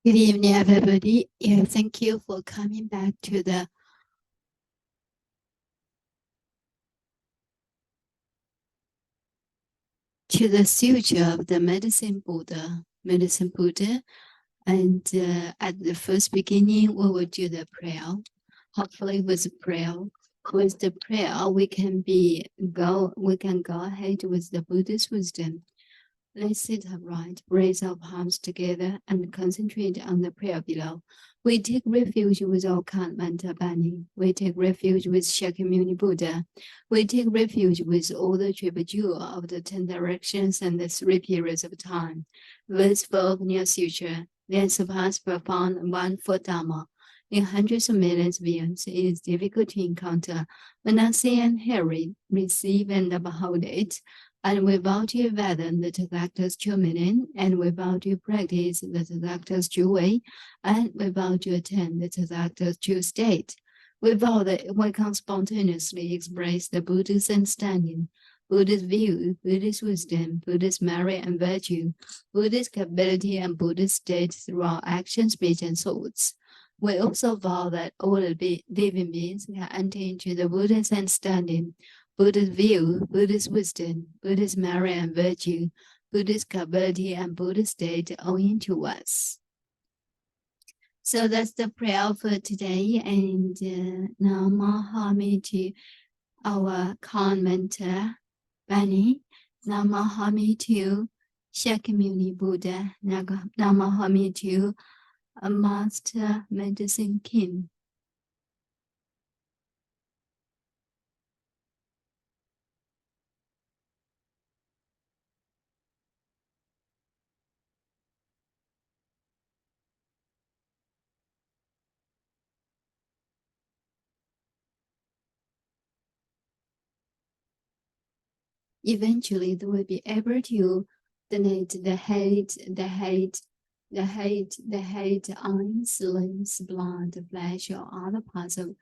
Good evening, everybody. Thank you for coming back to the Sutra of the Medicine Buddha. And at the first beginning, we will do the prayer. Hopefully, with prayer, we can go ahead with the Buddha's wisdom. Let's sit upright, raise our palms together, and concentrate on the prayer below. We take refuge with our mental Bani. We take refuge with Shakyamuni Buddha. We take refuge with all the triple jewel of the 10 directions and the 3 periods of time. Verse 4 of New Sutra, then surpass profound one for Dharma. In hundreds of millions of beings, it is difficult to encounter. When I see and hear it, receive and behold it, and we vow to fathom the Tathagata's true meaning, and we vow to practice the Tathagata's true way, and we vow to attain the Tathagata's true state. We vow that we can spontaneously express the Buddha's understanding, Buddha's view, Buddha's wisdom, Buddha's merit and virtue, Buddha's capability and Buddha's state through our actions, speech, and thoughts. We also vow that all the living beings can enter into the Buddha's understanding, Buddha's view, Buddha's wisdom, Buddha's merit and virtue, Buddha's capability and Buddha's state owing to us. So that's the prayer for today. And now Mahami to our Khan mentor, Bani. Now Mahami to Shakyamuni Buddha. Now Mahami to a Master Medicine King. Eventually, they will be able to donate the hate, eyes, limbs, blood, flesh, or other parts of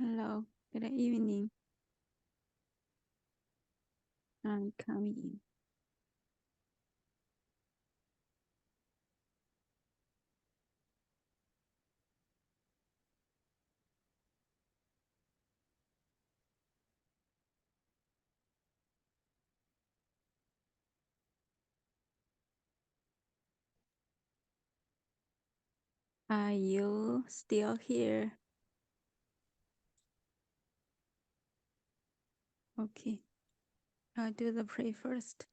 Hello, good evening. I'm coming in. Are you still here? Okay, I'll do the prayer first.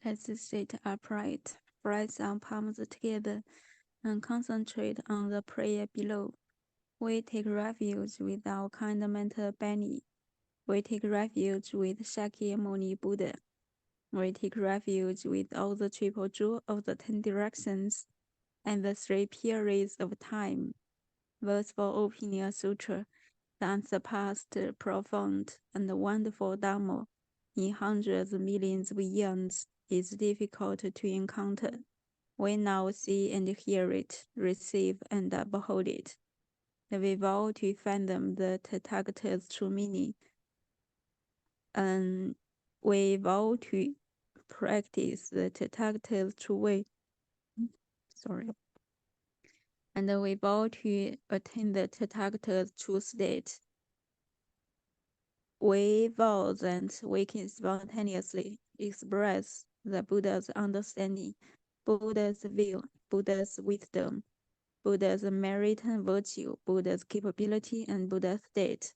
Let's sit upright, press our palms together, and concentrate on the prayer below. We take refuge with our kind mental Bani. We take refuge with Shakyamuni Buddha. We take refuge with all the triple jewel of the 10 directions and the 3 periods of time. Verse for opening a sutra, the unsurpassed, profound, and wonderful Dharma in hundreds of millions of eons is difficult to encounter. We now see and hear it, receive and behold it. We vow to fathom the Tathagata's true meaning, and we vow to practice the Tathagata's true way. Sorry. And we vow to attain the Tathagata's true state. We vow that we can spontaneously express the Buddha's understanding, Buddha's view, Buddha's wisdom, Buddha's merit and virtue, Buddha's capability, and Buddha's state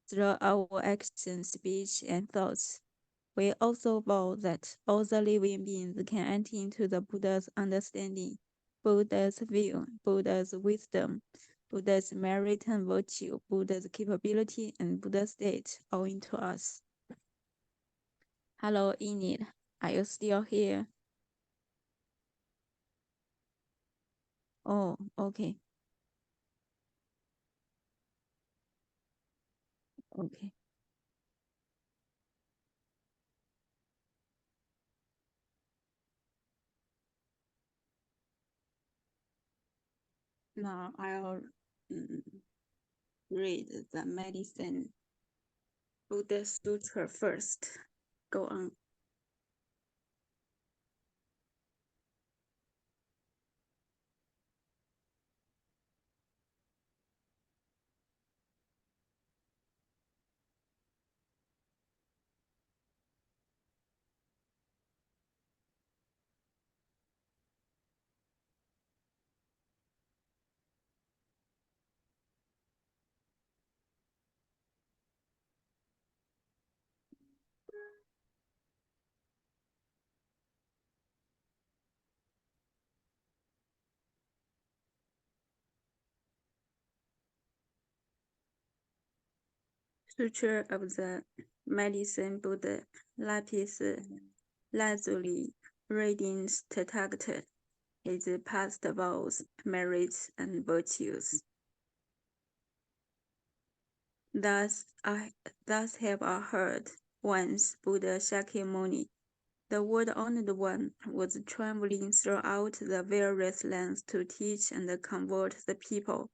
through our actions, speech, and thoughts. We also vow that all the living beings can enter into the Buddha's understanding, Buddha's view, Buddha's wisdom, Buddha's merit and virtue, Buddha's capability, and Buddha's state all into us. Hello, Enid. Are you still here? Oh, okay. Okay. Now I'll read the medicine Buddha Sutra first. Go on. Sutra of the Medicine Buddha, lapis lazuli, radiance Tathagata, his past vows, merits, and virtues. Thus have I heard once Buddha Shakyamuni, the world-honored one, was traveling throughout the various lands to teach and convert the people.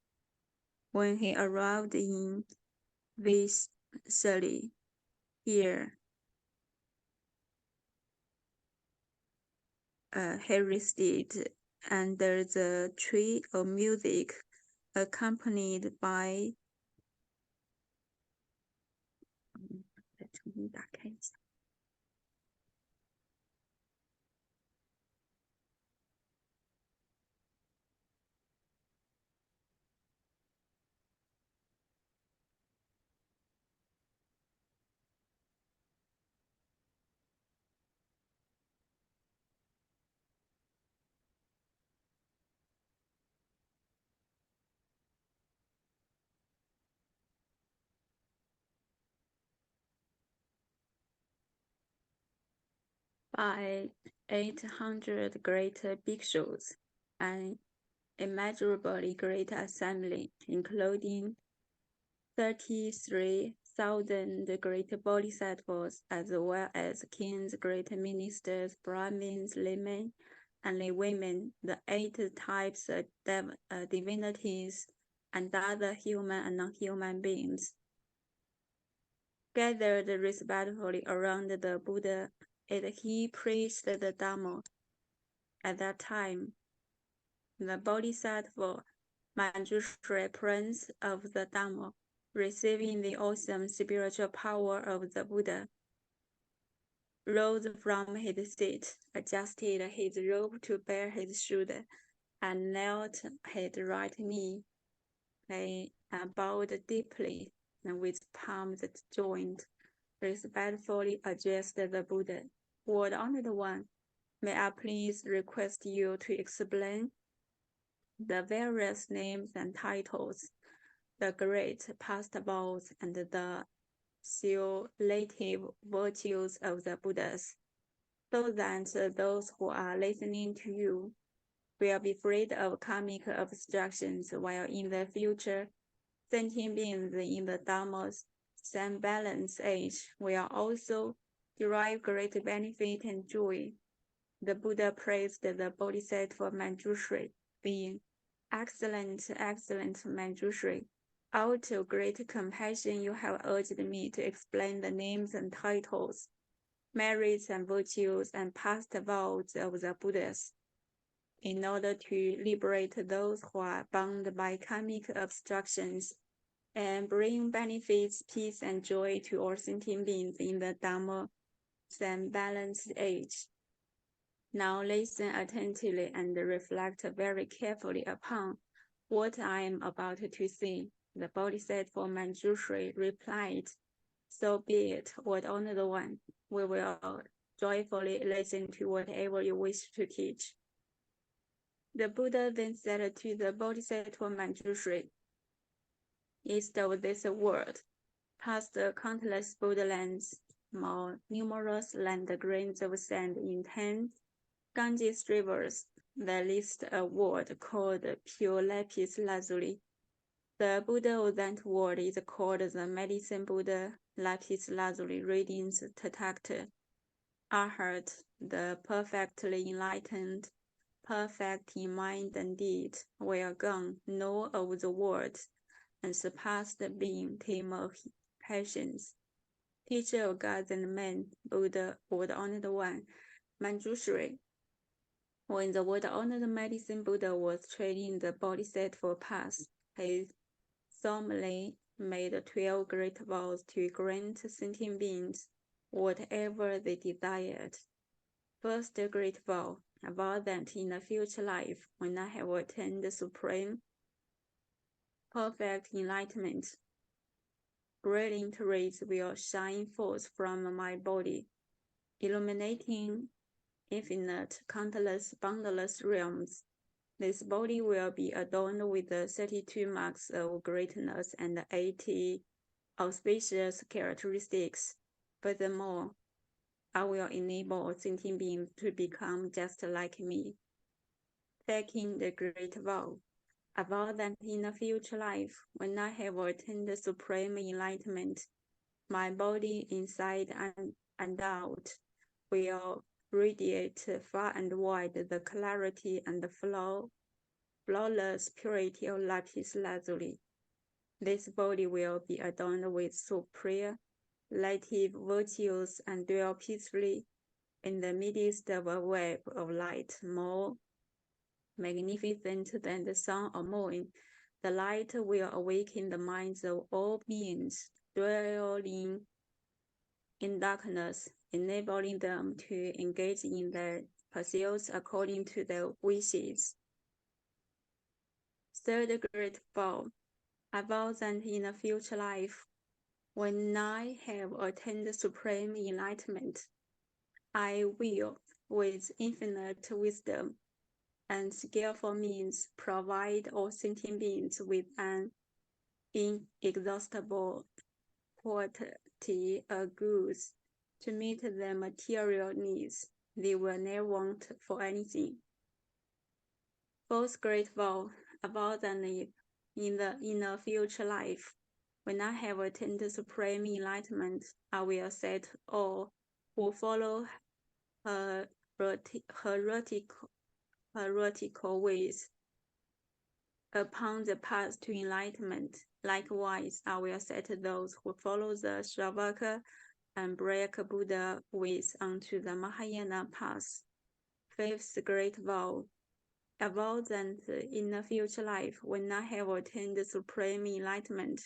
When he arrived in Vaishali, here he rested under the tree of music, accompanied by 800 great bhikshus, an immeasurably great assembly, including 33,000 great Bodhisattvas, as well as kings, great ministers, Brahmins, laymen, only women, the 8 types of divinities, and other human and non-human beings. Gathered respectfully around the Buddha, he preached the Dharma. At that time, the Bodhisattva, Manjushri, Prince of the Dharma, receiving the awesome spiritual power of the Buddha, rose from his seat, adjusted his robe to bear his shoulder, and knelt his right knee. He bowed deeply and with palms joined, respectfully addressed the Buddha. Lord Honored One, may I please request you to explain the various names and titles, the great past vows, and the superlative virtues of the Buddhas, so that those who are listening to you will be freed of karmic obstructions, while in the future, sentient beings in the Dharma's same balanced age will also derive great benefit and joy. The Buddha praised the Bodhisattva Manjushri, being, excellent, excellent Manjushri. Out of great compassion, you have urged me to explain the names and titles, merits and virtues, and past vows of the Buddhas, in order to liberate those who are bound by karmic obstructions and bring benefits, peace, and joy to all sentient beings in the Dharma and balanced age. Now listen attentively and reflect very carefully upon what I am about to say. The Bodhisattva Manjushri replied, so be it, Lord Honored One. We will joyfully listen to whatever you wish to teach. The Buddha then said to the Bodhisattva Manjushri, east of this world, past countless Buddhalands, more numerous than the grains of sand in 10 Ganges rivers, there lives a word called pure lapis lazuli. The Buddha of that word is called the Medicine Buddha, lapis lazuli, radiance tathagata. Arhat, the perfectly enlightened, perfect in mind and deed, will gone, know of the words, and surpassed being, tamer of passions. Teacher of gods and men, Buddha, Lord Honored One, Manjushri. When the Lord Honored Medicine Buddha was treading the Bodhisattva path, he solemnly made 12 great vows to grant sentient beings whatever they desired. First great vow, a vow that in a future life, when I have attained the supreme, perfect enlightenment, brilliant rays will shine forth from my body, illuminating infinite, countless, boundless realms. This body will be adorned with the 32 marks of greatness and 80 auspicious characteristics. Furthermore, I will enable sentient beings to become just like me. Taking the great vow, I vow that in a future life, when I have attained the supreme enlightenment, my body inside and out will radiate far and wide the clarity and the flawless purity of lapis lazuli. This body will be adorned with superlative virtues and dwell peacefully in the midst of a web of light more magnificent than the sun or moon. The light will awaken the minds of all beings dwelling in darkness, enabling them to engage in their pursuits according to their wishes. Third great vow, I vow that in a future life, when I have attained supreme enlightenment, I will, with infinite wisdom and skillful means, provide all sentient beings with an inexhaustible quantity of goods to meet their material needs. They will never want for anything. Fourth great vow, a vow that in a future life, when I have attained supreme enlightenment, I will set all who follow heretical heretical ways upon the path to enlightenment. Likewise, I will set those who follow the Shravaka and break Buddha ways onto the Mahayana path. Fifth Great Vow. I vow that in a future life, when I have attained Supreme Enlightenment,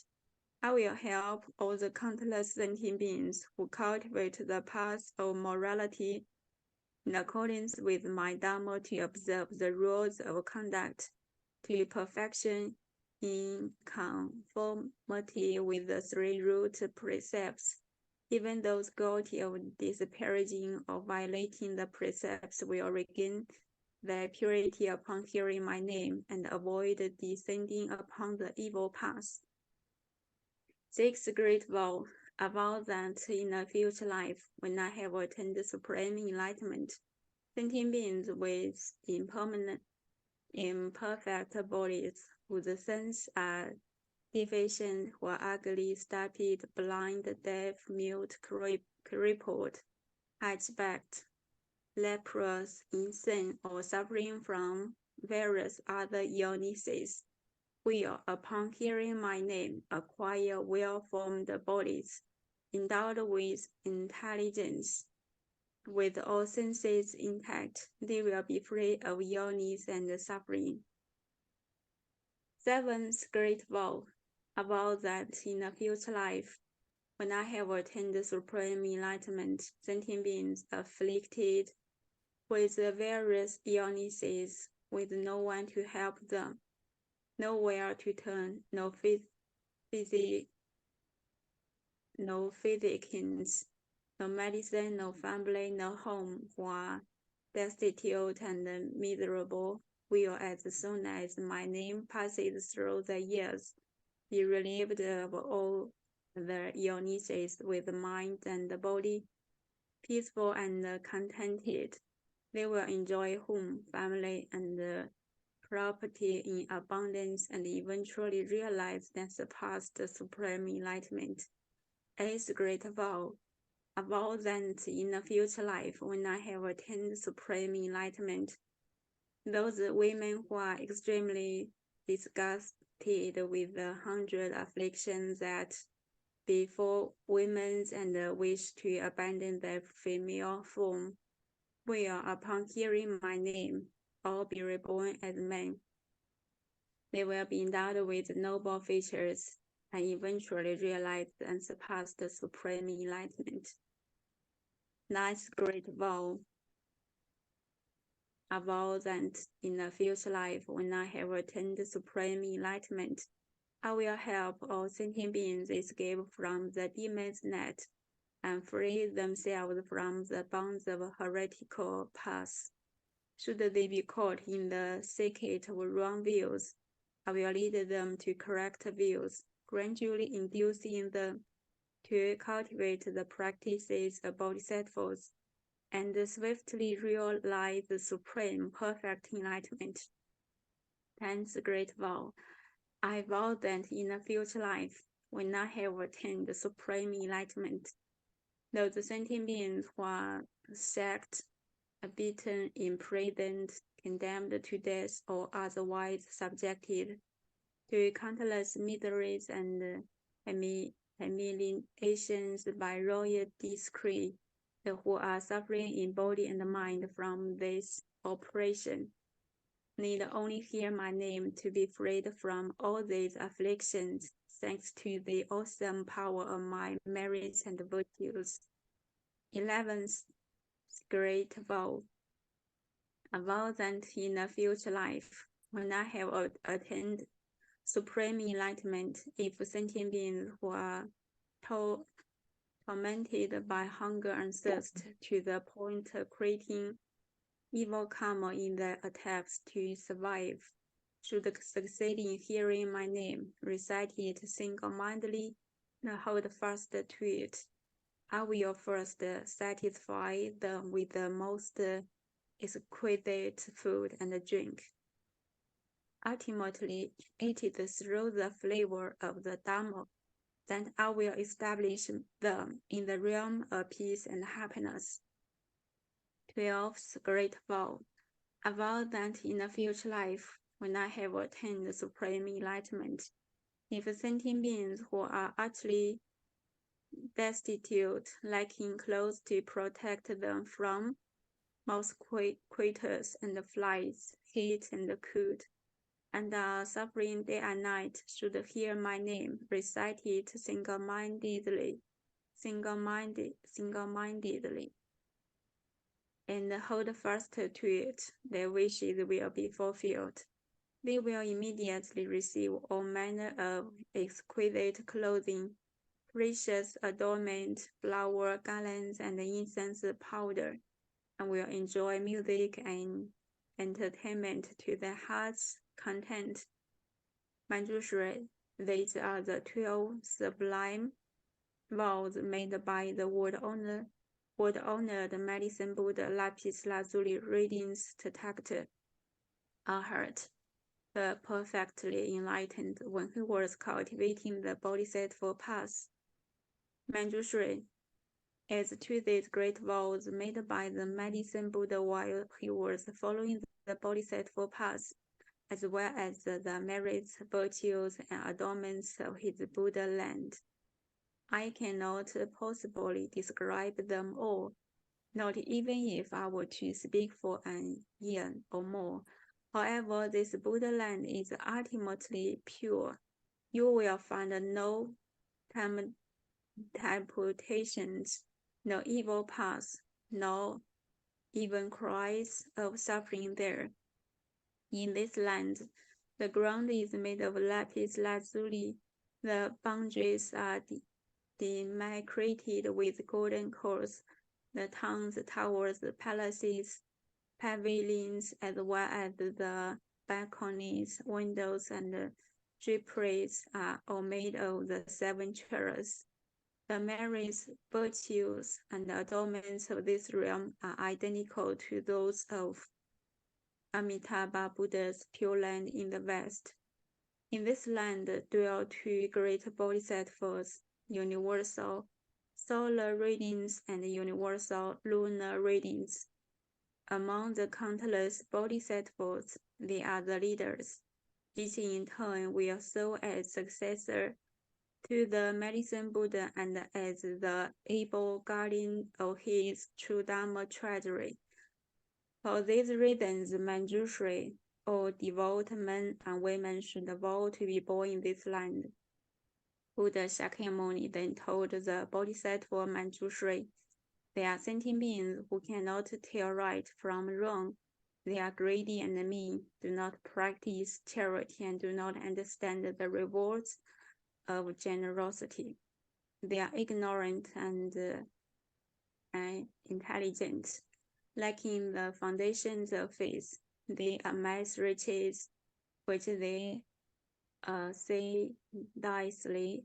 I will help all the countless sentient beings who cultivate the path of morality in accordance with my Dharma to observe the rules of conduct to perfection in conformity with the three root precepts. Even those guilty of disparaging or violating the precepts will regain their purity upon hearing my name and avoid descending upon the evil path. Sixth Great Vow. I vow that in a future life, when I have attained Supreme Enlightenment, sentient beings with imperfect bodies, whose senses are deficient, who are ugly, stupid, blind, deaf, mute, crippled, hunchbacked, leprous, insane, or suffering from various other illnesses, will, upon hearing my name, acquire well-formed bodies, endowed with intelligence. With all senses intact, they will be free of illness and suffering. Seventh Great Vow. I vow that in a future life, when I have attained Supreme Enlightenment, sentient beings afflicted with various illnesses, with no one to help them, nowhere to turn, no physicians, no medicine, no family, no home, who are destitute and miserable, will, as soon as my name passes through the years, be relieved of all their illnesses with mind and body, peaceful and contented. They will enjoy home, family, and property in abundance and eventually realize and surpass the Supreme Enlightenment. Eighth Great Vow. I vow that in a future life, when I have attained Supreme Enlightenment, those women who are extremely disgusted with the 100 afflictions that befall women and wish to abandon their female form, will, upon hearing my name, all be reborn as men. They will be endowed with noble features and eventually realize and surpass the Supreme Enlightenment. Ninth Great Vow. I vow that in a future life, when I have attained Supreme Enlightenment, I will help all sentient beings escape from the demon's net and free themselves from the bonds of heretical paths. Should they be caught in the thicket of wrong views, I will lead them to correct views, gradually inducing them to cultivate the practices of Bodhisattvas and swiftly realize the supreme perfect enlightenment. 10th Great Vow. I vow that in a future life, when I have attained the Supreme Enlightenment, those sentient beings who are sacked, beaten, imprisoned, condemned to death, or otherwise subjected to countless miseries and humiliations by royal decree, who are suffering in body and mind from this oppression, need only hear my name to be freed from all these afflictions, thanks to the awesome power of my merits and virtues. 11th Great Vow. I vow that in a future life, when I have attained Supreme Enlightenment, if sentient beings who are tormented by hunger and thirst to the point of creating evil karma in their attempts to survive, should succeed in hearing my name, recite it single-mindedly, and hold fast to it, I will first satisfy them with the most exquisite food and drink. Ultimately, it is through the flavor of the Dharma that I will establish them in the realm of peace and happiness. 12th Great Vow. I vow that in a future life, when I have attained the Supreme Enlightenment, if sentient beings who are utterly destitute, lacking clothes to protect them from mosquitoes and flies, heat and cold, and are suffering day and night, should hear my name recited single-mindedly, and hold fast to it, their wishes will be fulfilled. They will immediately receive all manner of exquisite clothing, precious adornment, flower garlands, and incense powder, and will enjoy music and entertainment to their heart's content. Manjushri, these are the 12 sublime vows made by the world-honored Medicine Buddha Lapis Lazuli Radiance Protector, Arhat, the perfectly enlightened when he was cultivating the Bodhisattva path. Manjushri, as to these great vows made by the Medicine Buddha while he was following the Bodhisattva path, as well as the merits, virtues, and adornments of his Buddha land. I cannot possibly describe them all, not even if I were to speak for an year or more. However, this Buddha land is ultimately pure. You will find no temptations, no evil paths, no even cries of suffering there. In this land, the ground is made of lapis lazuli. The boundaries are demarcated with golden course. The towns, towers, palaces, pavilions, as well as the balconies, windows, and draperies are all made of the 7 cherries. The merits, virtues, and adornments of this realm are identical to those of Amitabha Buddha's Pure Land in the West. In this land dwell 2 great Bodhisattvas, universal solar radiance and universal lunar radiance. Among the countless Bodhisattvas, they are the leaders. Each in turn will serve as successor to the Medicine Buddha and as the able guardian of his true Dharma treasury. For these reasons, Manjushri, all devout men and women should vow to be born in this land. Buddha Shakyamuni then told the Bodhisattva Manjushri, they are sentient beings who cannot tell right from wrong. They are greedy and mean, do not practice charity, and do not understand the rewards of generosity. They are ignorant and intelligent, lacking the foundations of faith. They amass riches, which they sadistically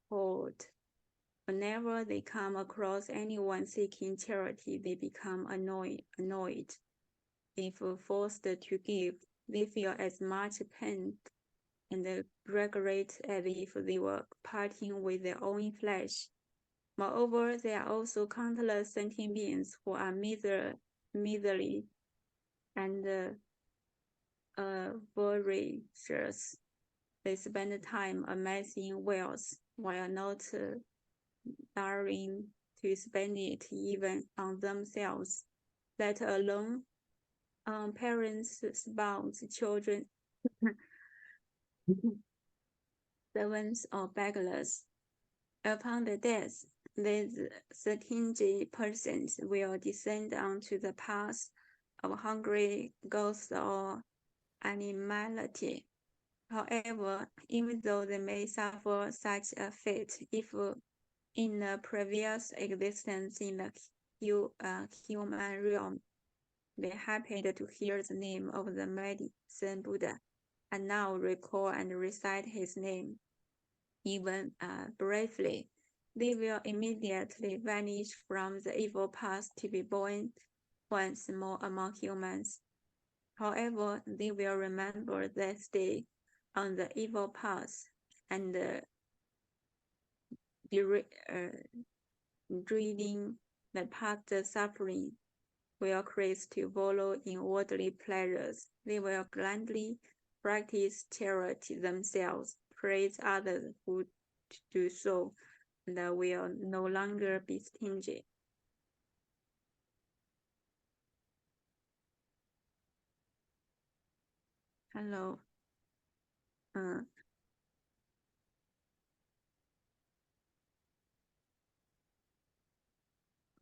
hoard. Whenever they come across anyone seeking charity, they become annoyed. If forced to give, they feel as much pain and regret as if they were parting with their own flesh. Moreover, there are also countless sentient beings who are miserly and voracious. They spend time amassing wealth while not daring to spend it even on themselves, let alone on parents, spouses, children, servants, or beggars. Upon the death, these stingy persons will descend onto the path of hungry ghosts or animality. However, even though they may suffer such a fate if in a previous existence in the human realm, they happened to hear the name of the Medicine Buddha, and now recall and recite his name, even briefly, they will immediately vanish from the evil path to be born once more among humans. However, they will remember that day on the evil path and dreading the past suffering. will cease to wallow in worldly pleasures. They will gladly practice charity themselves, praise others who do so, and will no longer be stingy. Hello.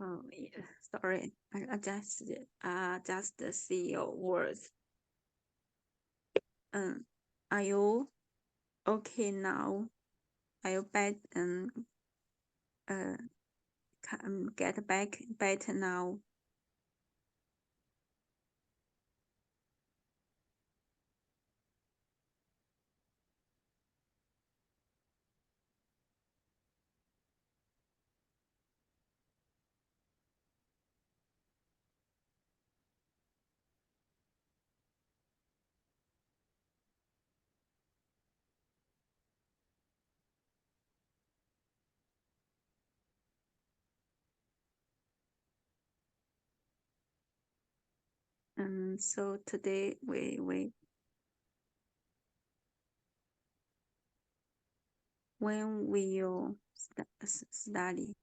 Oh, yeah, sorry. I just see your words. Are you okay now? Are you get back better now? So today when will you study?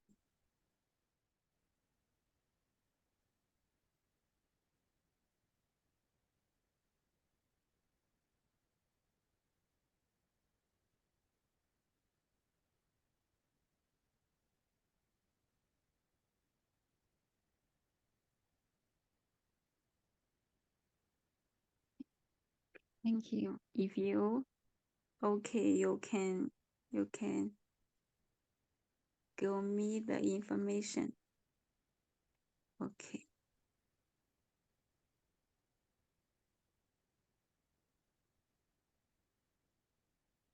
Thank you. If you okay, you can give me the information. Okay.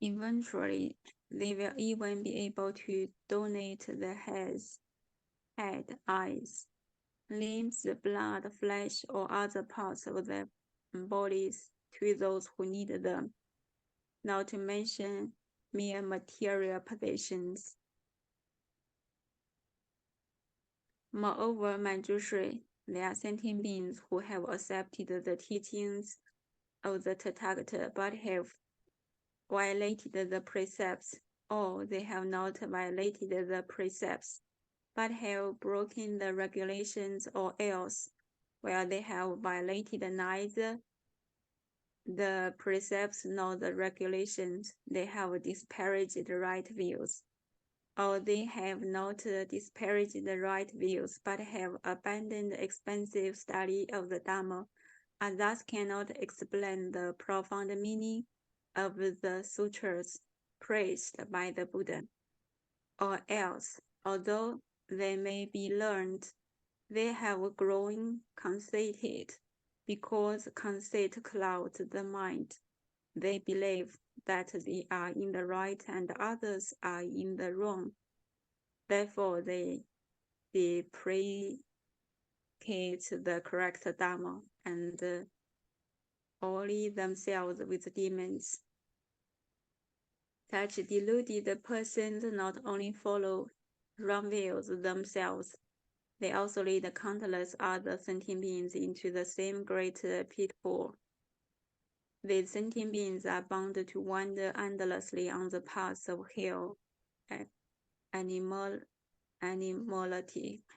Eventually, they will even be able to donate the head, eyes, limbs, blood, flesh, or other parts of their bodies to those who need them, not to mention mere material possessions. Moreover, Manjushri, there are sentient beings who have accepted the teachings of the Tathagata but have violated the precepts, or they have not violated the precepts but have broken the regulations, or else, where they have violated neither the precepts nor the regulations, they have disparaged the right views, or they have not disparaged the right views but have abandoned expensive study of the Dharma, and thus cannot explain the profound meaning of the sutras praised by the Buddha. Or else, although they may be learned, they have grown conceited, because conceit clouds the mind. They believe that they are in the right and others are in the wrong. Therefore, they deprecate the correct Dharma and ally themselves with demons. Such deluded persons not only follow wrong views themselves, they also lead countless other sentient beings into the same great pitfall. These sentient beings are bound to wander endlessly on the paths of hell, animality,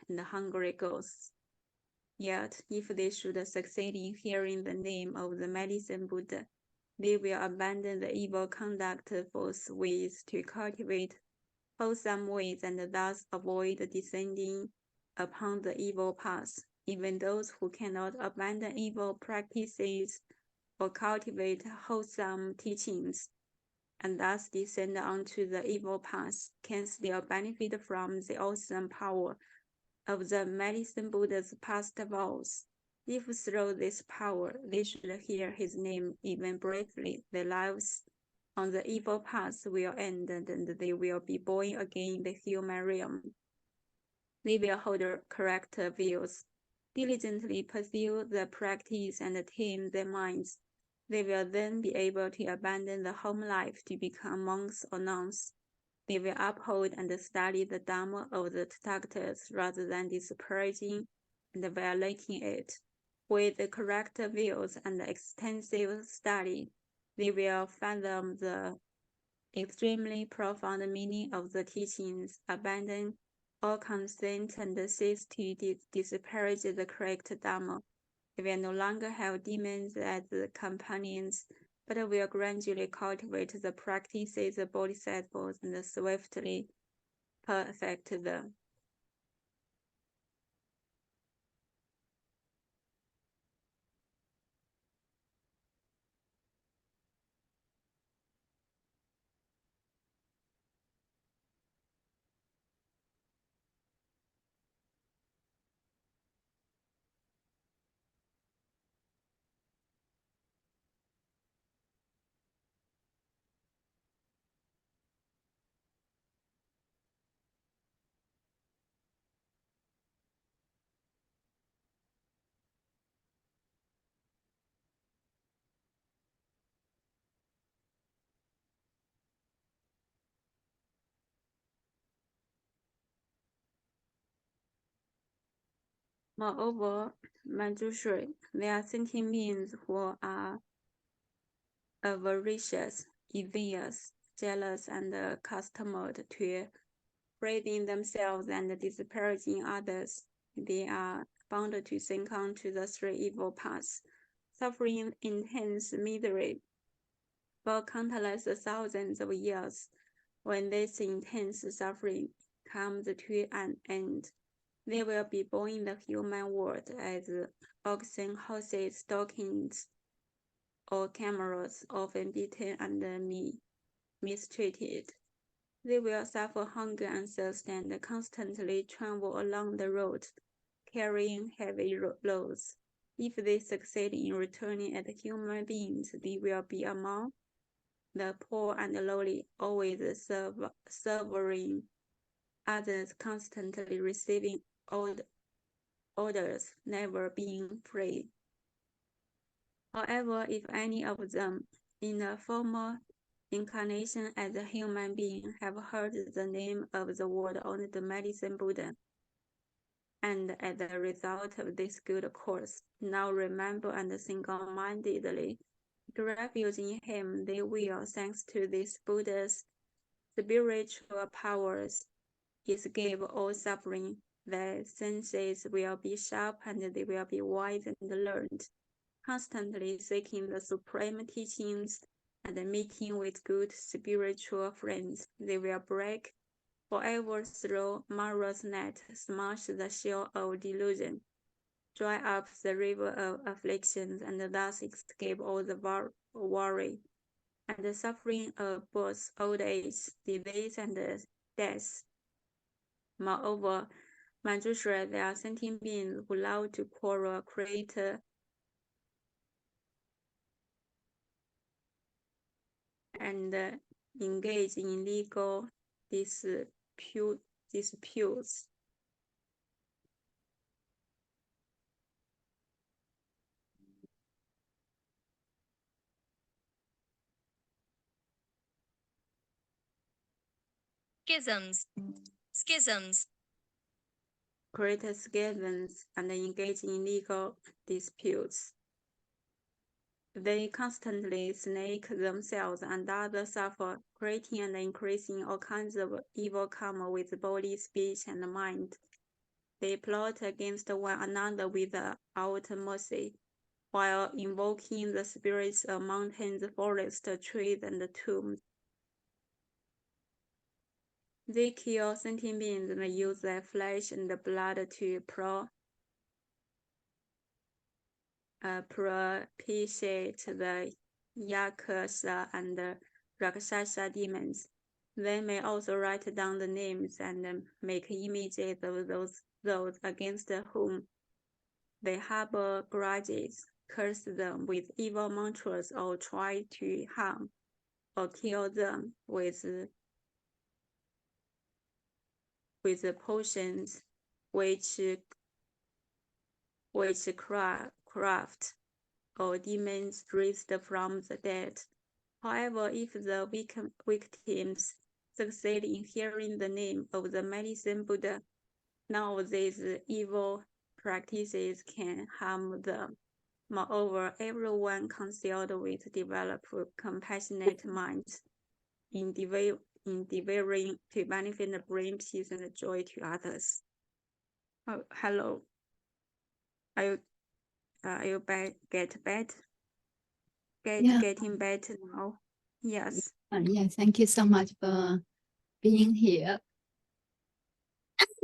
and hungry ghosts. Yet, if they should succeed in hearing the name of the Medicine Buddha, they will abandon the evil conduct forthwith to cultivate wholesome ways and thus avoid descending upon the evil path. Even those who cannot abandon evil practices or cultivate wholesome teachings and thus descend onto the evil path can still benefit from the awesome power of the Medicine Buddha's past vows. If through this power they should hear his name even briefly, their lives on the evil path will end and they will be born again in the human realm. They will hold correct views, diligently pursue the practice and tame their minds. They will then be able to abandon the home life to become monks or nuns. They will uphold and study the Dharma of the Tathagatas rather than disparaging and violating it. With the correct views and extensive study, they will fathom the extremely profound meaning of the teachings, abandon all consent, and cease to disparage the correct Dharma. They will no longer have demons as companions, but will gradually cultivate the practices of Bodhisattvas and swiftly perfect them. Moreover, Manjushri, they are sentient beings who are avaricious, envious, jealous, and accustomed to praising themselves and disparaging others. They are bound to sink onto the three evil paths, suffering intense misery for countless thousands of years. When this intense suffering comes to an end, they will be born in the human world as oxen, horses, donkeys, or camels, often beaten and mistreated. They will suffer hunger and thirst and constantly travel along the road, carrying heavy loads. If they succeed in returning as human beings, they will be among the poor and lowly, always suffering others, constantly receiving orders, never being free. However, if any of them, in a former incarnation as a human being, have heard the name of the world-honored medicine Buddha, and as a result of this good course, now remember and single-mindedly take refuge in him, they will, thanks to this Buddha's spiritual powers, escape all suffering. Their senses will be sharp and they will be wise and learned, constantly seeking the supreme teachings and meeting with good spiritual friends. They will break forever through Mara's net, smash the shell of delusion, dry up the river of afflictions, and thus escape all the worry and the suffering of birth, old age, disease, and death. Moreover, Manjushri, they are sentient beings who love to quarrel, create and engage in legal disputes. Schisms, Create schisms and engage in legal disputes. They constantly snake themselves and others suffer, creating and increasing all kinds of evil karma with body, speech, and mind. They plot against one another without mercy, while invoking the spirits of mountains, forests, trees, and tombs. They kill sentient beings and use their flesh and blood to propitiate the Yakasa and Rakshasa demons. They may also write down the names and make images of those against whom they harbor grudges, curse them with evil mantras, or try to harm or kill them with potions which craft or demons raised from the dead. However, if the victims succeed in hearing the name of the medicine Buddha, none of these evil practices can harm them. Moreover, everyone concerned with develop compassionate minds, endeavoring to benefit and bring peace and joy to others. Oh, hello. Are you getting better now? Yes. Yeah, thank you so much for being here.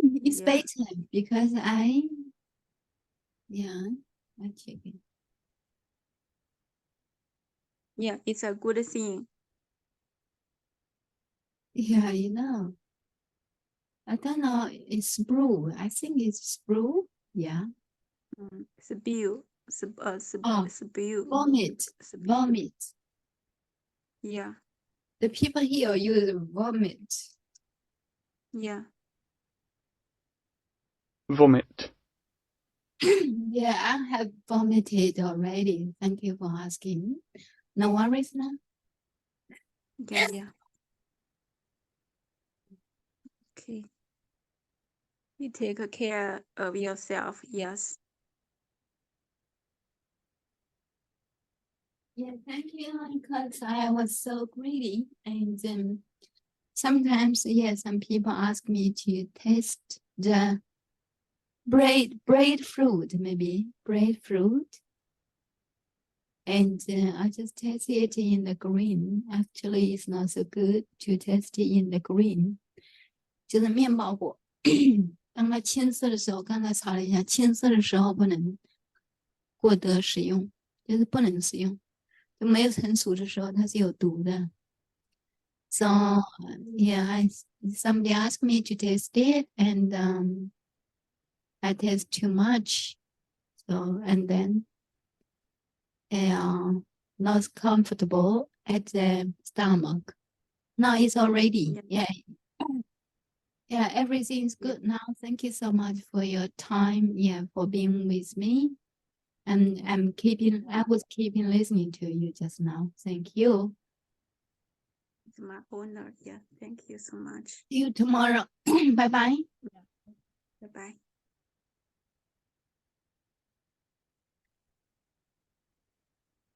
It's Yeah. better because I check it. Yeah, it's a good thing. Yeah, you know. I don't know, it's brew. I think it's brew. Yeah. Spew. Vomit. Vomit. Yeah. The people here use vomit. Yeah. Vomit. Yeah, I have vomited already. Thank you for asking. No worries now. Yeah. Okay. You take care of yourself. Yes. Yeah, thank you. Because I was so greedy, and sometimes, some people ask me to taste the breadfruit, maybe breadfruit. And I just taste it in the green. Actually, it's not so good to taste it in the green. 就是面包果，当它青色的时候，刚才查了一下，青色的时候不能获得食用，就是不能食用。就没有成熟的时候，它是有毒的。So somebody asked me to taste it, and I taste too much. So and then not comfortable at the stomach. Now it's already everything's good now. Thank you so much for your time. For being with me. And I was keeping listening to you just now. Thank you. It's my honor. Yeah. Thank you so much. See you tomorrow. Bye bye. Yeah.